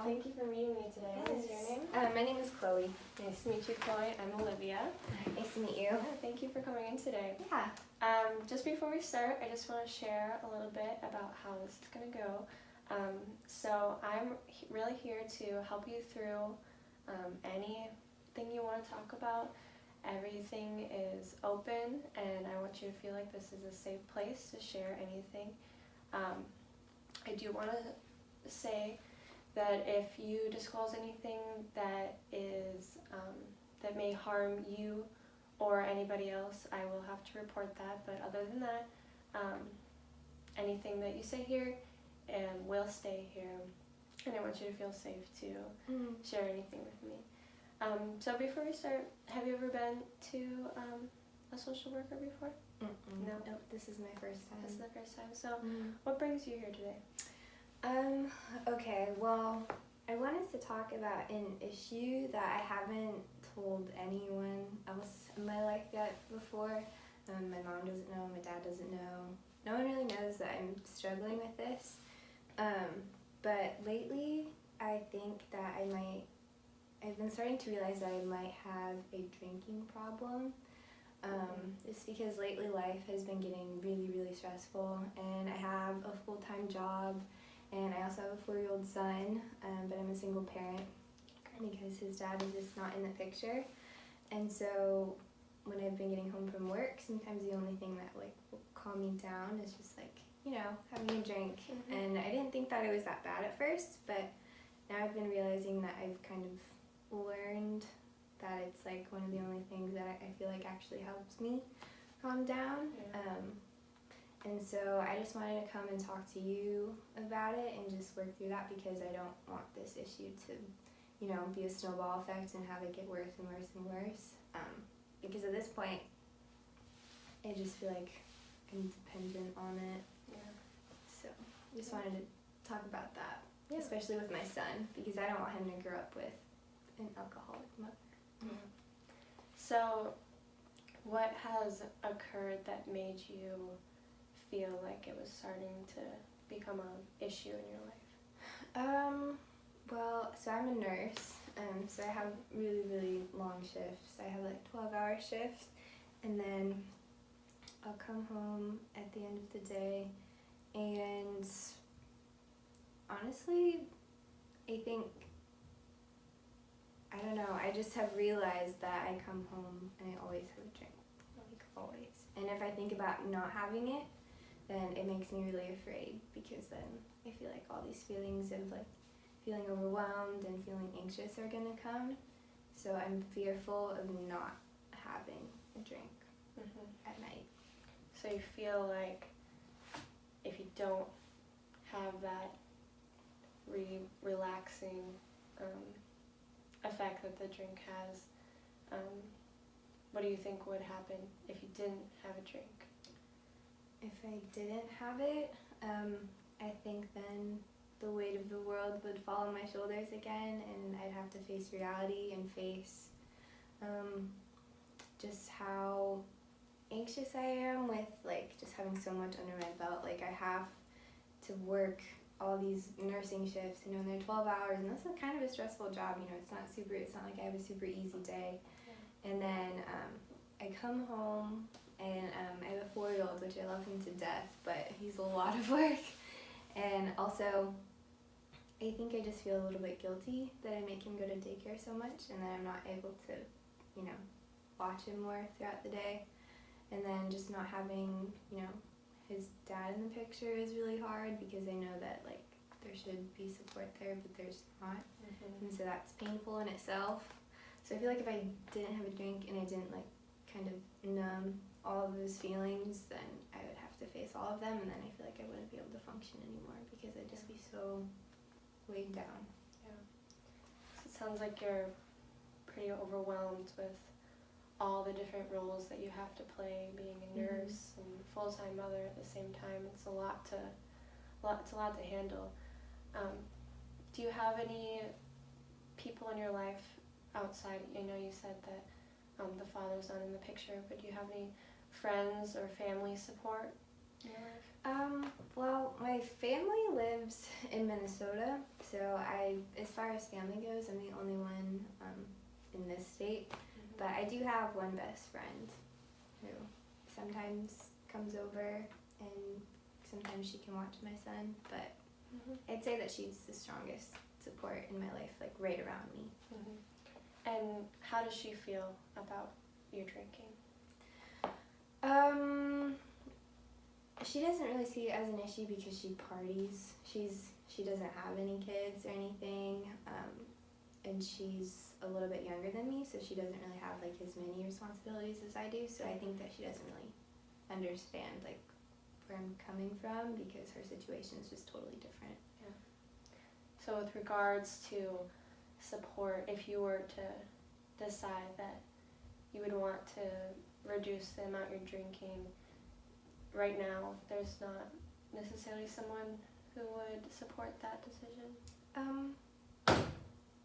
Thank you for meeting me today. What is your name? My name is Chloe. Nice to meet you, Chloe. I'm Olivia. Nice to meet you. Thank you for coming in today. Yeah. Just before we start, I just want to share a little bit about how this is going to go. So I'm really here to help you through anything you want to talk about. Everything is open, and I want you to feel like this is a safe place to share anything. I do want to say that if you disclose anything that is that may harm you or anybody else, I will have to report that. But other than that, anything that you say here will stay here, and I want you to feel safe to share anything with me. So before we start, have you ever been to a social worker before? No? Nope, this is my first time. This is the first time. So what brings you here today? Okay, well, I wanted to talk about an issue that I haven't told anyone else in my life yet before. My mom doesn't know, my dad doesn't know. No one really knows that I'm struggling with this. But lately, I think that I've been starting to realize that I might have a drinking problem. It's because lately life has been getting really, really stressful, and I have a full-time job, and I also have a 4-year-old son, but I'm a single parent because his dad is just not in the picture. And so when I've been getting home from work, sometimes the only thing that will calm me down is just having a drink. And I didn't think that it was that bad at first, but now I've been realizing that I've kind of learned that it's one of the only things that I feel like actually helps me calm down. And so I just wanted to come and talk to you about it and just work through that, because I don't want this issue to, be a snowball effect and have it get worse and worse and worse. Because at this point, I just feel like I'm dependent on it. So I just wanted to talk about that, especially with my son, because I don't want him to grow up with an alcoholic mother. So what has occurred that made you feel like it was starting to become an issue in your life? Well, so I'm a nurse, so I have really, really long shifts. I have 12-hour shifts, and then I'll come home at the end of the day, and honestly, I don't know, I just have realized that I come home and I always have a drink, always. And if I think about not having it, then it makes me really afraid, because then I feel like all these feelings of feeling overwhelmed and feeling anxious are gonna come. So I'm fearful of not having a drink at night. So you feel like if you don't have that relaxing effect that the drink has, what do you think would happen if you didn't have a drink? If I didn't have it, I think then the weight of the world would fall on my shoulders again, and I'd have to face reality and face just how anxious I am with just having so much under my belt. I have to work all these nursing shifts, and they're 12 hours, and that's kind of a stressful job. It's not like I have a super easy day. And then I come home, and I have a 4-year-old, which I love him to death, but he's a lot of work. And also, I think I just feel a little bit guilty that I make him go to daycare so much, and that I'm not able to, watch him more throughout the day. And then just not having, his dad in the picture is really hard, because I know that there should be support there, but there's not. And so that's painful in itself. So I feel like if I didn't have a drink and I didn't kind of numb all of those feelings, then I would have to face all of them, and then I feel like I wouldn't be able to function anymore, because I'd just be so weighed down. So it sounds like you're pretty overwhelmed with all the different roles that you have to play, being a nurse and full-time mother at the same time. It's a lot to handle. Do you have any people in your life outside? I know you said that the father's not in the picture, but do you have any friends or family support in your life? Well, my family lives in Minnesota, so as far as family goes, I'm the only one in this state. But I do have one best friend who sometimes comes over and sometimes she can watch my son, but I'd say that she's the strongest support in my life, like right around me. And how does she feel about your drinking? She doesn't really see it as an issue because she parties. She doesn't have any kids or anything, and she's a little bit younger than me, so she doesn't really have like as many responsibilities as I do. So I think that she doesn't really understand like where I'm coming from because her situation is just totally different. Yeah. So with regards to support, if you were to decide that you would want to reduce the amount you're drinking, right now there's not necessarily someone who would support that decision?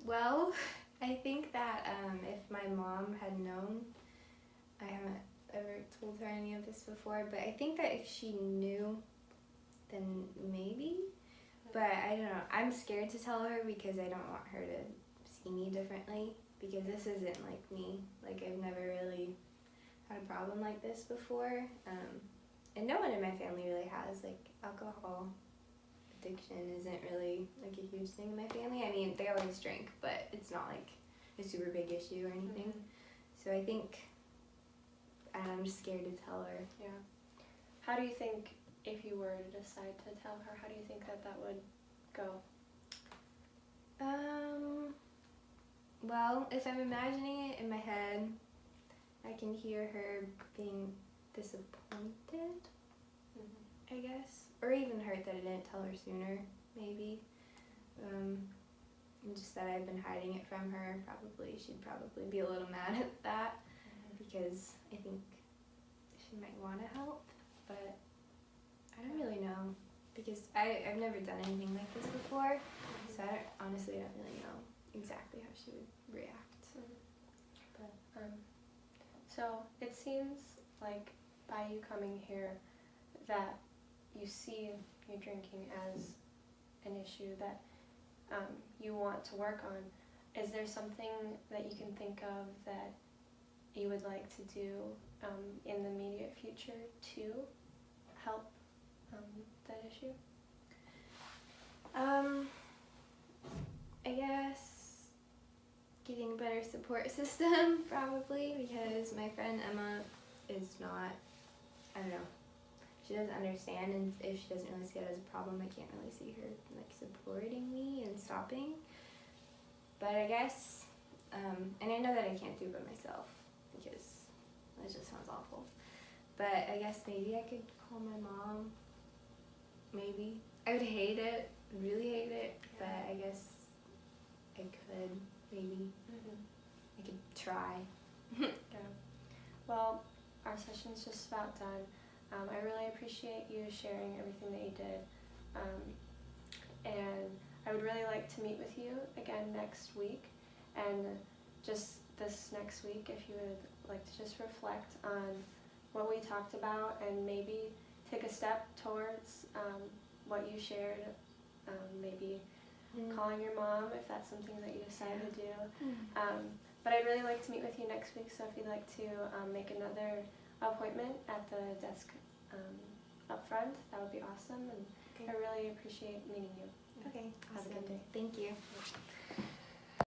Well, I think that if my mom had known, I haven't ever told her any of this before, but I think that if she knew, then maybe. But I don't know. I'm scared to tell her because I don't want her to see me differently because this isn't like me. Like I've never really had a problem like this before. And no one in my family really has. Like alcohol addiction isn't really like a huge thing in my family. I mean, they always drink, but it's not like a super big issue or anything. So I think I'm just scared to tell her. Yeah. How do you think, if you were to decide to tell her, how do you think that would go? Well, if I'm imagining it in my head, I can hear her being disappointed, I guess. Or even hurt that I didn't tell her sooner, maybe. And just that I've been hiding it from her, she'd probably be a little mad at that because I think she might want to help, but I don't really know because I've never done anything like this before, so I honestly don't really know exactly how she would react. But so it seems like by you coming here that you see your drinking as an issue that you want to work on. Is there something that you can think of that you would like to do in the immediate future to help that issue? I guess getting a better support system probably because my friend Emma is not, I don't know, she doesn't understand, and if she doesn't really see it as a problem, I can't really see her like supporting me and stopping. But I guess, and I know that I can't do it by myself because it just sounds awful. But I guess maybe I could call my mom. Maybe. I would hate it, really hate it, but I guess I could, maybe. I could try. Yeah. Well, our session's just about done. I really appreciate you sharing everything that you did. And I would really like to meet with you again next week. And just this next week, if you would like to just reflect on what we talked about and maybe take a step towards what you shared, maybe calling your mom if that's something that you decide to do. But I'd really like to meet with you next week, so if you'd like to make another appointment at the desk up front, that would be awesome, and I really appreciate meeting you. Okay, Have a awesome. good day. Thank you.